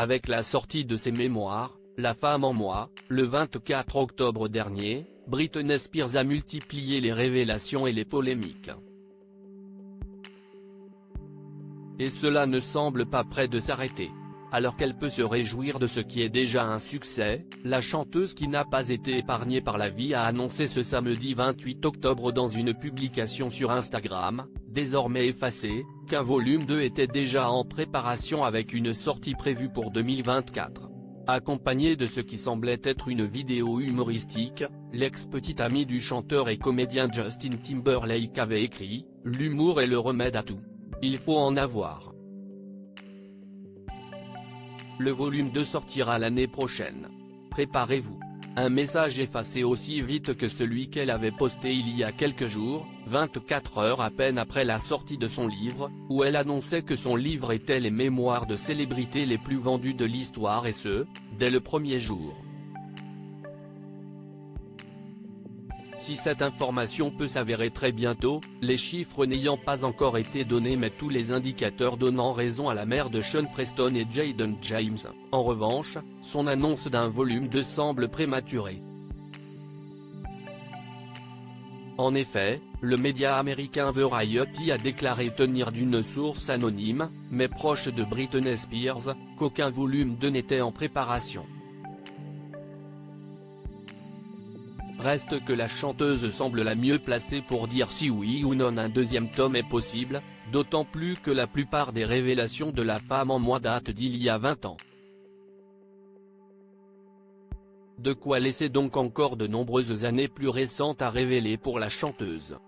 Avec la sortie de ses mémoires, La femme en moi, le 24 octobre dernier, Britney Spears a multiplié les révélations et les polémiques. Et cela ne semble pas près de s'arrêter. Alors qu'elle peut se réjouir de ce qui est déjà un succès, la chanteuse qui n'a pas été épargnée par la vie a annoncé ce samedi 28 octobre dans une publication sur Instagram, désormais effacée, qu'un volume 2 était déjà en préparation avec une sortie prévue pour 2024. Accompagné de ce qui semblait être une vidéo humoristique, l'ex-petite amie du chanteur et comédien Justin Timberlake avait écrit « L'humour est le remède à tout. Il faut en avoir ». Le volume 2 sortira l'année prochaine. Préparez-vous. Un message effacé aussi vite que celui qu'elle avait posté il y a quelques jours, 24 heures à peine après la sortie de son livre, où elle annonçait que son livre était les mémoires de célébrités les plus vendues de l'histoire et ce, dès le premier jour. Si cette information peut s'avérer très bientôt, les chiffres n'ayant pas encore été donnés mais tous les indicateurs donnant raison à la mère de Sean Preston et Jayden James, en revanche, son annonce d'un volume 2 semble prématurée. En effet, le média américain Variety a déclaré tenir d'une source anonyme, mais proche de Britney Spears, qu'aucun volume 2 n'était en préparation. Reste que la chanteuse semble la mieux placée pour dire si oui ou non un deuxième tome est possible, d'autant plus que la plupart des révélations de La femme en moi datent d'il y a 20 ans. De quoi laisser donc encore de nombreuses années plus récentes à révéler pour la chanteuse.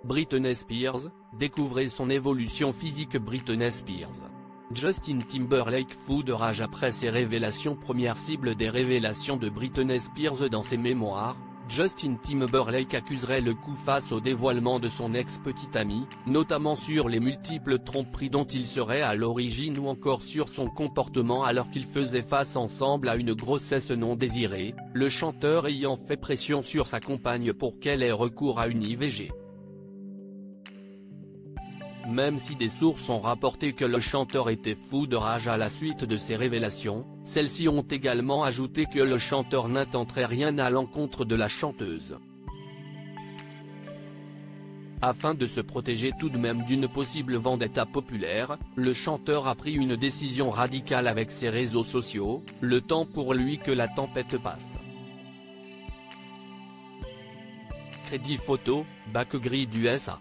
Britney Spears, découvrez son évolution physique. Britney Spears. Justin Timberlake fou de rage après ses révélations. Première cible des révélations de Britney Spears dans ses mémoires, Justin Timberlake accuserait le coup face au dévoilement de son ex-petite amie, notamment sur les multiples tromperies dont il serait à l'origine ou encore sur son comportement alors qu'ils faisaient face ensemble à une grossesse non désirée, le chanteur ayant fait pression sur sa compagne pour qu'elle ait recours à une IVG. Même si des sources ont rapporté que le chanteur était fou de rage à la suite de ces révélations, celles-ci ont également ajouté que le chanteur n'intenterait rien à l'encontre de la chanteuse. Afin de se protéger tout de même d'une possible vendetta populaire, le chanteur a pris une décision radicale avec ses réseaux sociaux, le temps pour lui que la tempête passe. Crédit photo, Backgrid USA.